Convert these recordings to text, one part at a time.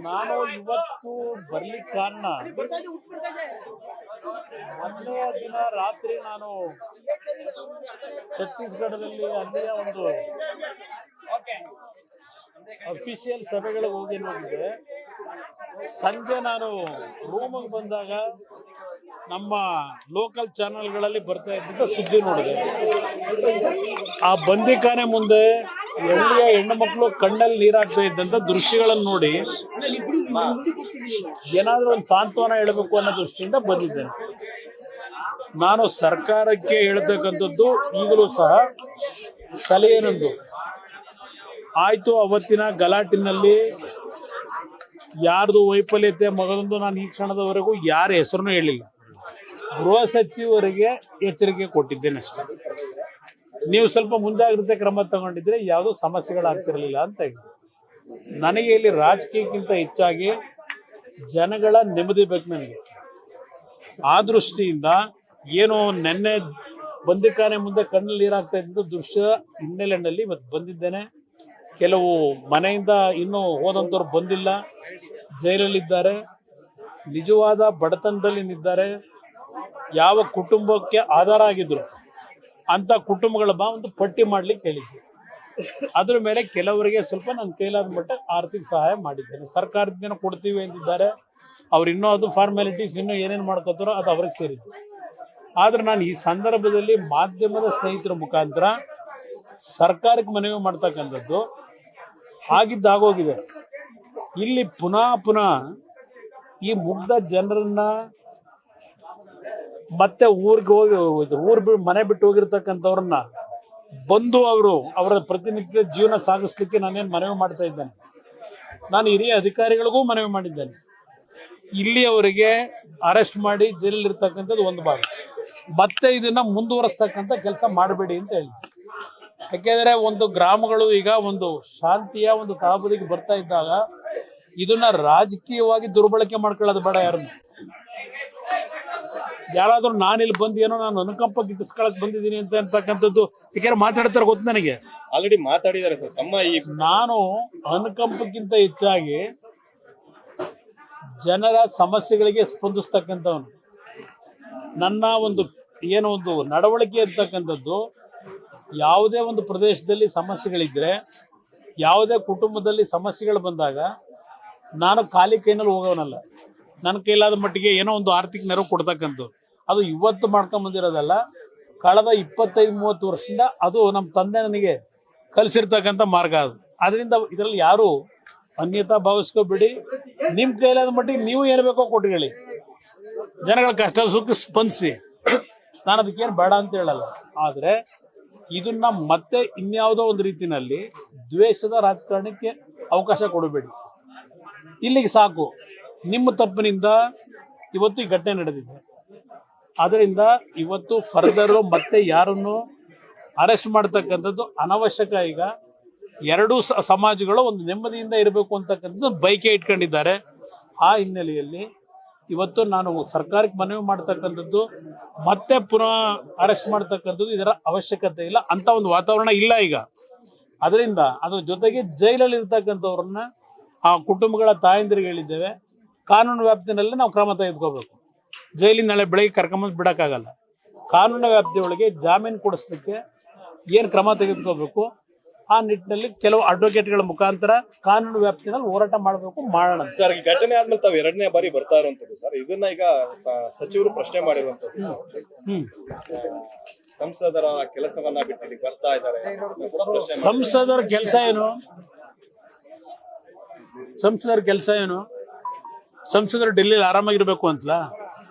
ನಾನು ಇವತ್ತು ಬರ್ಲಿಕ್ಕೆ ಕಾರಣ, ಮೊನ್ನೆಯ ದಿನ ರಾತ್ರಿ ನಾನು ಛತ್ತೀಸ್ಗಢದಲ್ಲಿ ಅಲ್ಲಿಯ ಒಂದು ಅಫಿಷಿಯಲ್ ಸಭೆಗಳಿಗೆ ಹೋಗಿದ್ದೆ. ಸಂಜೆ ನಾನು ರೂಮಿಗೆ ಬಂದಾಗ ನಮ್ಮ ಲೋಕಲ್ ಚಾನೆಲ್ಗಳಲ್ಲಿ ಬರ್ತಾ ಇದ್ದಂತ ಸುದ್ದಿ ನೋಡಿದೆ. ಆ ಬಂದಿಖಾನೆ ಮುಂದೆ ಎಳ್ಳಿಯ ಹೆಣ್ಣು ಮಕ್ಕಳು ಕಣ್ಣಲ್ಲಿ ನೀರಾಗ್ತಾ ಇದ್ದಂತ ದೃಶ್ಯಗಳನ್ನು ನೋಡಿ ಏನಾದ್ರೂ ಒಂದು ಸಾಂತ್ವನ ಹೇಳಬೇಕು ಅನ್ನೋ ದೃಷ್ಟಿಯಿಂದ ಬಂದಿದ್ದೇನೆ. ನಾನು ಸರ್ಕಾರಕ್ಕೆ ಹೇಳ್ತಕ್ಕಂಥದ್ದು ಈಗಲೂ ಸಹ ಸಲಹೆನೊಂದು ಆಯ್ತು. ಅವತ್ತಿನ ಗಲಾಟಿನಲ್ಲಿ ಯಾರ್ದು ವೈಫಲ್ಯತೆ ಮಗದೊಂದು ನಾನು ಈ ಕ್ಷಣದವರೆಗೂ ಯಾರ ಹೆಸರನ್ನು ಹೇಳಿಲ್ಲ. ಗೃಹ ಸಚಿವರಿಗೆ ಎಚ್ಚರಿಕೆ ಕೊಟ್ಟಿದ್ದೇನೆ ಅಷ್ಟೇ. ನೀವು ಸ್ವಲ್ಪ ಮುಂಜಾಗ್ರತೆ ಕ್ರಮ ತಗೊಂಡಿದ್ರೆ ಯಾವುದೋ ಸಮಸ್ಯೆಗಳಾಗ್ತಿರ್ಲಿಲ್ಲ ಅಂತ ಹೇಳಿ. ನನಗೆ ಇಲ್ಲಿ ರಾಜಕೀಯಕ್ಕಿಂತ ಹೆಚ್ಚಾಗಿ ಜನಗಳ ನೆಮ್ಮದಿ ಬೇಕು ನನಗೆ. ಆ ದೃಷ್ಟಿಯಿಂದ ಏನು ನೆನ್ನೆ ಬಂದಿಖಾನೆ ಮುಂದೆ ಕಣ್ಣಲ್ಲಿ ನೀರಾಗ್ತಾ ಇದ್ದ ದೃಶ್ಯ ಹಿನ್ನೆಲೆಯಲ್ಲಿ ಇವತ್ತು ಬಂದಿದ್ದೇನೆ. ಕೆಲವು ಮನೆಯಿಂದ ಇನ್ನೂ ಹೋದಂಥವ್ರು ಬಂದಿಲ್ಲ, ಜೈಲಲ್ಲಿದ್ದಾರೆ, ನಿಜವಾದ ಬಡತನದಲ್ಲಿ ನಿಂತಿದ್ದಾರೆ. ಯಾವ ಕುಟುಂಬಕ್ಕೆ ಆಧಾರ ಆಗಿದ್ರು ಅಂತ ಕುಟುಂಬಗಳ ಒಂದು ಪಟ್ಟಿ ಮಾಡ್ಲಿಕ್ಕೆ ಹೇಳಿದ್ದೆ. ಅದ್ರ ಮೇಲೆ ಕೆಲವರಿಗೆ ಸ್ವಲ್ಪ ನನ್ನ ಕೈಲಾದ ಮಟ್ಟ ಆರ್ಥಿಕ ಸಹಾಯ ಮಾಡಿದ್ದೇನೆ. ಸರ್ಕಾರದಿಂದ ಕೊಡ್ತೀವಿ ಅಂತಿದ್ದಾರೆ. ಅವ್ರು ಇನ್ನೂ ಅದು ಫಾರ್ಮ್ಯಾಲಿಟೀಸ್ ಇನ್ನೂ ಏನೇನು ಮಾಡ್ಕೋತಾರೋ ಅದು ಅವ್ರಿಗೆ ಸೇರಿದ್ದು. ಆದ್ರೆ ನಾನು ಈ ಸಂದರ್ಭದಲ್ಲಿ ಮಾಧ್ಯಮದ ಸ್ನೇಹಿತರ ಮುಖಾಂತರ ಸರ್ಕಾರಕ್ಕೆ ಮನವಿ ಮಾಡ್ತಕ್ಕಂಥದ್ದು ಆಗಿದ್ದಾಗೋಗಿದೆ. ಇಲ್ಲಿ ಪುನಃ ಈ ಮುಗ್ಧ ಜನರನ್ನ ಮತ್ತೆ ಊರಿಗೆ ಹೋಗಿ ಮನೆ ಬಿಟ್ಟು ಹೋಗಿರ್ತಕ್ಕಂಥವ್ರನ್ನ ಬಂದು ಅವರ ಪ್ರತಿನಿತ್ಯ ಜೀವನ ಸಾಗಿಸ್ಲಿಕ್ಕೆ ನಾನೇನು ಮನವಿ ಮಾಡ್ತಾ ಇದ್ದೇನೆ. ನಾನು ಹಿರಿಯ ಅಧಿಕಾರಿಗಳಿಗೂ ಮನವಿ ಮಾಡಿದ್ದೇನೆ. ಇಲ್ಲಿ ಅವರಿಗೆ ಅರೆಸ್ಟ್ ಮಾಡಿ ಜೈಲಲ್ಲಿ ಇರ್ತಕ್ಕಂಥದ್ದು ಒಂದು ಭಾಗ, ಮತ್ತೆ ಇದನ್ನ ಮುಂದುವರಿಸ್ತಕ್ಕಂಥ ಕೆಲಸ ಮಾಡಬೇಡಿ ಅಂತ ಹೇಳಿ. ಯಾಕೆಂದ್ರೆ ಒಂದು ಗ್ರಾಮಗಳು ಈಗ ಒಂದು ಶಾಂತಿಯ ಒಂದು ತಳಬದಿಗೆ ಬರ್ತಾ ಇದ್ದಾಗ ಇದನ್ನ ರಾಜಕೀಯವಾಗಿ ದುರ್ಬಳಕೆ ಮಾಡ್ಕೊಳ್ಳೋದು ಬೇಡ. ಯಾರಾದ್ರೂ ನಾನಿಲ್ಲಿ ಬಂದು ಏನೋ ನಾನು ಅನುಕಂಪ ಗಿಟ್ಟಿಸ್ಕೊಳಕ್ ಬಂದಿದ್ದೀನಿ ಅಂತಕ್ಕಂಥದ್ದು ಯಾಕೆಂದ್ರೆ ಮಾತಾಡ್ತಾರೆ ಗೊತ್ತು ನನಗೆ. ಆಲ್ರೆಡಿ ಮಾತಾಡಿದ್ದಾರೆ ಸರ್ ತಮ್ಮ ನಾನು ಅನುಕಂಪಕ್ಕಿಂತ ಹೆಚ್ಚಾಗಿ ಜನರ ಸಮಸ್ಯೆಗಳಿಗೆ ಸ್ಪಂದಿಸ್ತಕ್ಕಂಥವನು. ನನ್ನ ಒಂದು ನಡವಳಿಕೆ ಅಂತಕ್ಕಂಥದ್ದು ಯಾವುದೇ ಒಂದು ಪ್ರದೇಶದಲ್ಲಿ ಸಮಸ್ಯೆಗಳಿದ್ರೆ, ಯಾವುದೇ ಕುಟುಂಬದಲ್ಲಿ ಸಮಸ್ಯೆಗಳು ಬಂದಾಗ ನಾನು ಖಾಲಿ ಕೈನಲ್ಲಿ ಹೋಗೋನಲ್ಲ. ನನ್ನ ಕೈಲಾದ ಮಟ್ಟಿಗೆ ಏನೋ ಒಂದು ಆರ್ಥಿಕ ನೆರವು ಕೊಡ್ತಕ್ಕಂಥದ್ದು. ಅದು ಇವತ್ತು ಮಾಡ್ಕೊಂಬಂದಿರೋದಲ್ಲ, ಕಳೆದ 25-30 ವರ್ಷದಿಂದ ಅದು ನಮ್ಮ ತಂದೆ ನನಗೆ ಕಲಿಸಿರ್ತಕ್ಕಂಥ ಮಾರ್ಗ ಅದು. ಅದರಿಂದ ಇದರಲ್ಲಿ ಯಾರು ಅನ್ಯತಾ ಭಾವಿಸ್ಕೋಬೇಡಿ. ನಿಮ್ಮ ಕೈಲಾದ ಮಟ್ಟಿಗೆ ನೀವು ಏನು ಬೇಕೋ ಕೊಟ್ಕೊಳ್ಳಿ, ಜನಗಳ ಕಷ್ಟ ಸುಖ ಸ್ಪಂದಿಸಿ. ನಾನು ಅದಕ್ಕೇನು ಬೇಡ ಅಂತ ಹೇಳಲ್ಲ. ಆದರೆ ಇದನ್ನ ಮತ್ತೆ ಇನ್ಯಾವುದೋ ಒಂದು ರೀತಿಯಲ್ಲಿ ದ್ವೇಷದ ರಾಜಕಾರಣಕ್ಕೆ ಅವಕಾಶ ಕೊಡಬೇಡಿ. ಇಲ್ಲಿಗೆ ಸಾಕು. ನಿಮ್ಮ ತಪ್ಪಿನಿಂದ ಇವತ್ತು ಈ ಘಟನೆ ನಡೆದಿದೆ. ಅದರಿಂದ ಇವತ್ತು ಫರ್ದರ್ ಮತ್ತೆ ಯಾರನ್ನು ಅರೆಸ್ಟ್ ಮಾಡ್ತಕ್ಕಂಥದ್ದು ಅನವಶ್ಯಕ. ಈಗ ಎರಡೂ ಸಮಾಜಗಳು ಒಂದು ನೆಮ್ಮದಿಯಿಂದ ಇರಬೇಕು ಅಂತಕ್ಕಂಥದ್ದು ಬೈಕೆ ಇಟ್ಕೊಂಡಿದ್ದಾರೆ. ಆ ಹಿನ್ನೆಲೆಯಲ್ಲಿ ಇವತ್ತು ನಾನು ಸರ್ಕಾರಕ್ಕೆ ಮನವಿ ಮಾಡ್ತಕ್ಕಂಥದ್ದು ಮತ್ತೆ ಪುನಃ ಅರೆಸ್ಟ್ ಮಾಡ್ತಕ್ಕಂಥದ್ದು ಇದರ ಅವಶ್ಯಕತೆ ಇಲ್ಲ. ಅಂತ ಒಂದು ವಾತಾವರಣ ಇಲ್ಲ ಈಗ. ಅದರಿಂದ ಅದ್ರ ಜೊತೆಗೆ ಜೈಲಲ್ಲಿ ಇರ್ತಕ್ಕಂಥವ್ರನ್ನ ಆ ಕುಟುಂಬಗಳ ತಾಯಂದಿರಿಗೆ ಹೇಳಿದ್ದೇವೆ, ಕಾನೂನು ವ್ಯಾಪ್ತಿನಲ್ಲಿ ನಾವು ಕ್ರಮ ತೆಗೆದುಕೋಬೇಕು. ಜೈಲಿನ ನಾಳೆ ಬೆಳಗ್ಗೆ ಕರ್ಕೊಂಬಂದು ಬಿಡೋಕ್ಕಾಗಲ್ಲ. ಕಾನೂನು ವ್ಯಾಪ್ತಿಯೊಳಗೆ ಜಾಮೀನು ಕೊಡಿಸ್ಲಿಕ್ಕೆ ಏನು ಕ್ರಮ ತೆಗೆದುಕೋಬೇಕು ಆ ನಿಟ್ಟಿನಲ್ಲಿ ಕೆಲವು ಅಡ್ವೊಕೇಟ್ಗಳ ಮುಖಾಂತರ ಕಾನೂನು ವ್ಯಾಪ್ತಿನಲ್ಲಿ ಹೋರಾಟ ಮಾಡಬೇಕು, ಮಾಡೋಣ. ಸರ್, ಈ ಘಟನೆ ಆದ್ಮೇಲೆ ತಾವು 2ನೇ ಬಾರಿ ಬರ್ತಾ ಇರುವಂತದ್ದು ಸರ್. ಇದನ್ನ ಈಗ ಸಚಿವರು ಪ್ರಶ್ನೆ ಮಾಡಿರುವಂತದ್ದು, ಸಂಸದರ ಕೆಲಸವನ್ನ ಬಿಟ್ಟು ಬರ್ತಾ ಇದ್ದಾರೆ. ಸಂಸದರ ಕೆಲಸ ಏನು? ಸಂಸದರು ಡೆಲ್ಲಿಲಿ ಆರಾಮಾಗಿರ್ಬೇಕು ಅಂತಲ್ಲ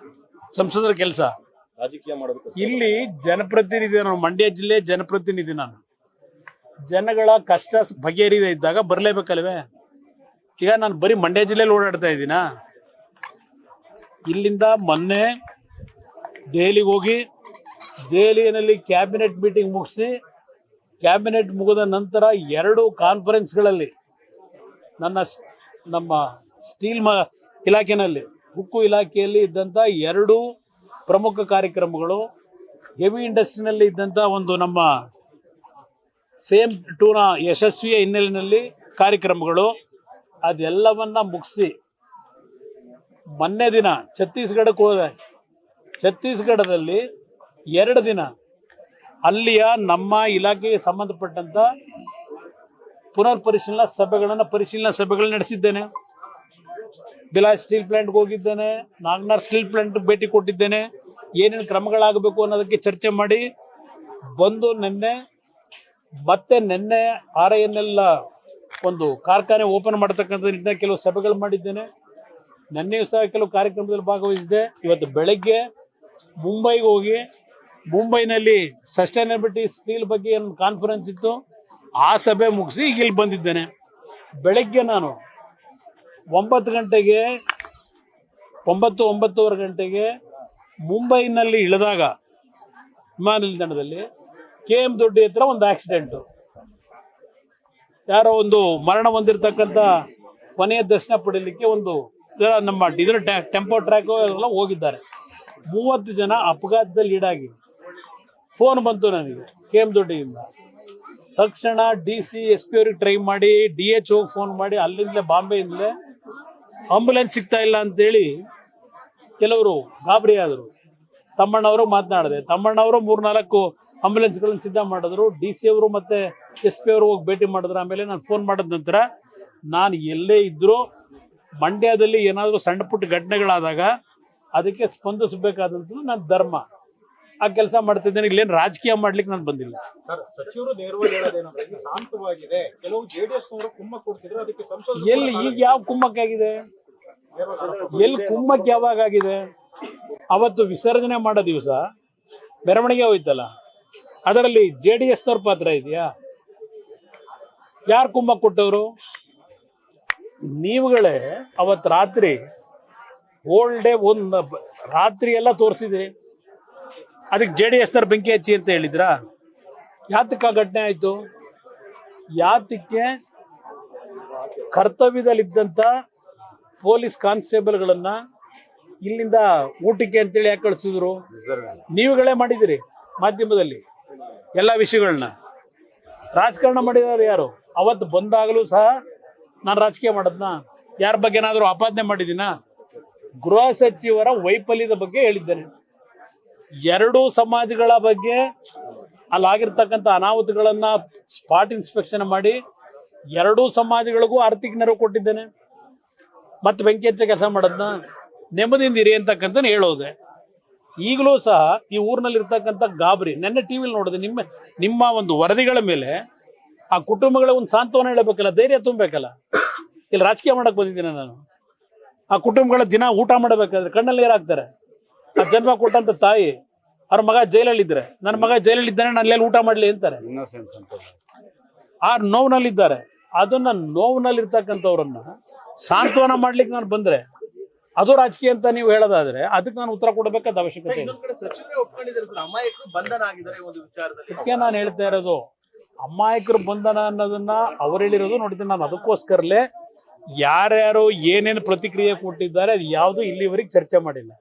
ಸಂಸದರ ಕೆಲಸ. ರಾಜಕೀಯ ಮಾಡೋದಕ್ಕೆ ಇಲ್ಲಿ ಜನಪ್ರತಿನಿಧಿ, ನಾನು ಮಂಡ್ಯ ಜಿಲ್ಲೆ ಜನಪ್ರತಿನಿಧಿ. ನಾನು ಜನಗಳ ಕಷ್ಟ ಬಗೆಹರಿದೇ ಇದ್ದಾಗ ಬರಲೇಬೇಕಲ್ವೇ? ಈಗ ನಾನು ಬರೀ ಮಂಡ್ಯ ಜಿಲ್ಲೆಯಲ್ಲಿ ಓಡಾಡ್ತಾ ಇದ್ದೀನಾ? ಇಲ್ಲಿಂದ ಮೊನ್ನೆ ದೆಹಲಿಗೆ ಹೋಗಿ ದೆಹಲಿಯಲ್ಲಿ ಕ್ಯಾಬಿನೆಟ್ ಮೀಟಿಂಗ್ ಮುಗಿಸಿ, ಕ್ಯಾಬಿನೆಟ್ ಮುಗಿದ ನಂತರ 2 ಕಾನ್ಫರೆನ್ಸ್ಗಳಲ್ಲಿ ನಮ್ಮ ಸ್ಟೀಲ್ ಇಲಾಖೆಯಲ್ಲಿ, ಉಕ್ಕು ಇಲಾಖೆಯಲ್ಲಿ ಇದ್ದಂಥ 2 ಪ್ರಮುಖ ಕಾರ್ಯಕ್ರಮಗಳು, ಹೆವಿ ಇಂಡಸ್ಟ್ರಿನಲ್ಲಿ ಇದ್ದಂಥ ಒಂದು ನಮ್ಮ ಫೇಮ್ 2ನ ಯಶಸ್ವಿಯ ಹಿನ್ನೆಲೆಯಲ್ಲಿ ಕಾರ್ಯಕ್ರಮಗಳು, ಅದೆಲ್ಲವನ್ನ ಮುಗಿಸಿ ಮೊನ್ನೆ ದಿನ ಛತ್ತೀಸ್ಗಢಕ್ಕೆ ಹೋದೆ. ಛತ್ತೀಸ್ಗಢದಲ್ಲಿ 2 ದಿನ ಅಲ್ಲಿಯ ನಮ್ಮ ಇಲಾಖೆಗೆ ಸಂಬಂಧಪಟ್ಟಂತ ಪುನರ್ ಪರಿಶೀಲನಾ ಸಭೆಗಳನ್ನ ನಡೆಸಿದ್ದೇನೆ. ಬಿಲಾಸ್ ಸ್ಟೀಲ್ ಪ್ಲಾಂಟ್ಗೆ ಹೋಗಿದ್ದೇನೆ, ನಾಗ್ನಾರ್ ಸ್ಟೀಲ್ ಪ್ಲಾಂಟ್ ಭೇಟಿ ಕೊಟ್ಟಿದ್ದೇನೆ. ಏನೇನು ಕ್ರಮಗಳಾಗಬೇಕು ಅನ್ನೋದಕ್ಕೆ ಚರ್ಚೆ ಮಾಡಿ ಬಂದು ನಿನ್ನೆ RINL ಒಂದು ಕಾರ್ಖಾನೆ ಓಪನ್ ಮಾಡತಕ್ಕಂಥ ನಿಟ್ಟಿನಲ್ಲಿ ಕೆಲವು ಸಭೆಗಳು ಮಾಡಿದ್ದೇನೆ. ನಿನ್ನೆಯೂ ಸಹ ಕೆಲವು ಕಾರ್ಯಕ್ರಮದಲ್ಲಿ ಭಾಗವಹಿಸಿದೆ. ಇವತ್ತು ಬೆಳಗ್ಗೆ ಮುಂಬೈಗೆ ಹೋಗಿ ಮುಂಬೈನಲ್ಲಿ ಸಸ್ಟೈನಬಿಲಿಟಿ ಸ್ಟೀಲ್ ಬಗ್ಗೆ ಏನು ಕಾನ್ಫರೆನ್ಸ್ ಇತ್ತು, ಆ ಸಭೆ ಮುಗಿಸಿ ಈಗ ಇಲ್ಲಿ ಬಂದಿದ್ದೇನೆ. ಬೆಳಗ್ಗೆ ನಾನು 9:30 ಗಂಟೆಗೆ ಮುಂಬೈನಲ್ಲಿ ಇಳಿದಾಗ ವಿಮಾನ ನಿಲ್ದಾಣದಲ್ಲಿ KM ದೊಡ್ಡಿ ಹತ್ರ ಒಂದು ಆಕ್ಸಿಡೆಂಟು, ಯಾರೋ ಒಂದು ಮರಣ ಹೊಂದಿರತಕ್ಕಂಥ ಕೊನೆಯ ದರ್ಶನ ಪಡೀಲಿಕ್ಕೆ ಒಂದು ನಮ್ಮ ಟೆಂಪೋ ಟ್ರ್ಯಾಕ್ ಎಲ್ಲ ಹೋಗಿದ್ದಾರೆ. 30 ಜನ ಅಪಘಾತದಲ್ಲಿ ಈಡಾಗಿ ಫೋನ್ ಬಂತು ನನಗೆ KM ದೊಡ್ಡಿಯಿಂದ. ತಕ್ಷಣ DC SP ಅವ್ರಿಗೆ ಟ್ರೈ ಮಾಡಿ, DH ಫೋನ್ ಮಾಡಿ, ಅಲ್ಲಿಂದಲೇ ಬಾಂಬೆಯಿಂದಲೇ ಆಂಬುಲೆನ್ಸ್ ಸಿಗ್ತಾ ಇಲ್ಲ ಅಂತೇಳಿ ಕೆಲವರು ಗಾಬರಿ ಆದರು. ತಮ್ಮಣ್ಣವರು ಮಾತನಾಡಿದೆ. ತಮ್ಮಣ್ಣವರು 3-4 ಆಂಬುಲೆನ್ಸ್ಗಳನ್ನು ಸಿದ್ಧ ಮಾಡಿದ್ರು. DC ಅವರು ಮತ್ತು SP ಅವರು ಹೋಗಿ ಭೇಟಿ ಮಾಡಿದ್ರು. ಆಮೇಲೆ ನಾನು ಫೋನ್ ಮಾಡಿದ ನಂತರ ನಾನು ಎಲ್ಲೇ ಇದ್ದರೂ ಮಂಡ್ಯದಲ್ಲಿ ಏನಾದರೂ ಸಣ್ಣ ಪುಟ್ಟ ಘಟನೆಗಳಾದಾಗ ಅದಕ್ಕೆ ಸ್ಪಂದಿಸಬೇಕಾದಂಥದ್ದು ನನ್ನ ಧರ್ಮ. ಆ ಕೆಲಸ ಮಾಡ್ತಿದ್ದೇನೆ. ಇಲ್ಲೇನು ರಾಜಕೀಯ ಮಾಡ್ಲಿಕ್ಕೆ ನಾನು ಬಂದಿಲ್ಲ. ಸಚಿವರು ನೇರವಾಗಿ ಹೇಳೋದೇನಂದ್ರೆ ಇದು ಶಾಂತವಾಗಿದೆ, ಕೆಲವು JDS ನವರು ಕುಮ್ಮಕ್ಕು ಕೊಡ್ತಿದ್ರು, ಅದಕ್ಕೆ ಎಲ್ಲಿ ಈಗ ಯಾವ ಕುಮ್ಮಕ್ಕಾಗಿದೆ? ಎಲ್ಲಿ ಕುಮ್ಮಕ್ಕೆ ಯಾವಾಗ ಆಗಿದೆ? ಅವತ್ತು ವಿಸರ್ಜನೆ ಮಾಡೋ ದಿವಸ ಮೆರವಣಿಗೆ ಹೋಯ್ತಲ್ಲ, ಅದರಲ್ಲಿ JDS ನವ್ರ ಪಾತ್ರ ಇದೆಯಾ? ಯಾರು ಕುಮ್ಮಕ್ ಕೊಟ್ಟವರು? ನೀವುಗಳೇ ಅವತ್ತು ರಾತ್ರಿ ಹೋಲ್ ಡೇ ಒಂದು ರಾತ್ರಿ ಎಲ್ಲ ತೋರಿಸಿದ್ರಿ. ಅದಕ್ಕೆ JDS ನವ್ರ ಬೆಂಕಿ ಹಚ್ಚಿ ಅಂತ ಹೇಳಿದ್ರಾ? ಯಾತಕ್ಕೆ ಆ ಘಟನೆ ಆಯಿತು? ಯಾತಕ್ಕೆ ಕರ್ತವ್ಯದಲ್ಲಿದ್ದಂಥ ಪೊಲೀಸ್ ಕಾನ್ಸ್ಟೇಬಲ್ಗಳನ್ನ ಇಲ್ಲಿಂದ ಊಟಕ್ಕೆ ಅಂತೇಳಿ ಯಾಕೆ ಕಳಿಸಿದ್ರು? ನೀವುಗಳೇ ಮಾಡಿದಿರಿ ಮಾಧ್ಯಮದಲ್ಲಿ ಎಲ್ಲ ವಿಷಯಗಳನ್ನ. ರಾಜಕಾರಣ ಮಾಡಿದವರು ಯಾರು? ಅವತ್ತು ಬಂದಾಗಲೂ ಸಹ ನಾನು ರಾಜಕೀಯ ಮಾಡೋದ್ನ? ಯಾರ ಬಗ್ಗೆ ಏನಾದರೂ ಆಪಾದನೆ ಮಾಡಿದ್ದೀನ? ಗೃಹ ಸಚಿವರ ವೈಫಲ್ಯದ ಬಗ್ಗೆ ಹೇಳಿದ್ದೇನೆ. 2 ಸಮಾಜಗಳ ಬಗ್ಗೆ ಅಲ್ಲಾಗಿರ್ತಕ್ಕಂಥ ಅನಾಹುತಗಳನ್ನು ಸ್ಪಾಟ್ ಇನ್ಸ್ಪೆಕ್ಷನ್ ಮಾಡಿ 2 ಸಮಾಜಗಳಿಗೂ ಆರ್ಥಿಕ ನೆರವು ಕೊಟ್ಟಿದ್ದೇನೆ. ಮತ್ತೆ ಬೆಂಕಿ ಹಚ್ಚ ಕೆಲಸ ಮಾಡೋದನ್ನ ನೆಮ್ಮದಿಯಿಂದ ಇರಿ ಅಂತಕ್ಕಂಥ ಹೇಳೋದೆ. ಈಗಲೂ ಸಹ ಈ ಊರಿನಲ್ಲಿರ್ತಕ್ಕಂಥ ಗಾಬರಿ. ನೆನ್ನೆ TVಲಿ ನೋಡಿದೆ, ನಿಮ್ಮ ಒಂದು ವರದಿಗಳ ಮೇಲೆ ಆ ಕುಟುಂಬಗಳ ಒಂದು ಸಾಂತ್ವನ ಹೇಳಬೇಕಲ್ಲ, ಧೈರ್ಯ ತುಂಬಬೇಕಲ್ಲ. ಇಲ್ಲಿ ರಾಜಕೀಯ ಮಾಡಕ್ಕೆ ಬಂದಿದ್ದೀನಿ ನಾನು. ಆ ಕುಟುಂಬಗಳ ದಿನ ಊಟ ಮಾಡಬೇಕಾದ್ರೆ ಕಣ್ಣಲ್ಲಿ ನೀರಾಗ್ತಾರೆ. ಆ ಜನ್ಮ ಕೊಟ್ಟಂತ ತಾಯಿ, ಅವ್ರ ಮಗ ಜೈಲಲ್ಲಿದ್ದಾರೆ, ನನ್ನ ಮಗ ಜೈಲಲ್ಲಿದ್ದಾನೆ, ನಾನು ಅಲ್ಲಿ ಊಟ ಮಾಡಲಿ ಅಂತಾರೆ. ಆ ನೋವಿನಲ್ಲಿದ್ದಾರೆ. ಅದನ್ನ ನೋವಿನಲ್ಲಿರ್ತಕ್ಕಂಥವ್ರನ್ನ ಸಾಂತ್ವನ ಮಾಡ್ಲಿಕ್ಕೆ ನಾನು ಬಂದ್ರೆ ಅದು ರಾಜಕೀಯ ಅಂತ ನೀವು ಹೇಳೋದಾದ್ರೆ ಅದಕ್ಕೆ ನಾನು ಉತ್ತರ ಕೊಡಬೇಕಾದ ಅವಶ್ಯಕತೆ ಇದೆ. ಅದಕ್ಕೆ ನಾನು ಹೇಳ್ತಾ ಇರೋದು, ಅಮಾಯಕರು ಬಂಧನ ಅನ್ನೋದನ್ನ ಅವ್ರು ಹೇಳಿರೋದು ನೋಡಿದ್ದೀನಿ ನಾನು. ಅದಕ್ಕೋಸ್ಕರಲೇ ಯಾರ್ಯಾರು ಏನೇನು ಪ್ರತಿಕ್ರಿಯೆ ಕೊಟ್ಟಿದ್ದಾರೆ ಅದು ಯಾವುದು ಇಲ್ಲಿವರೆಗೆ ಚರ್ಚೆ ಮಾಡಿಲ್ಲ.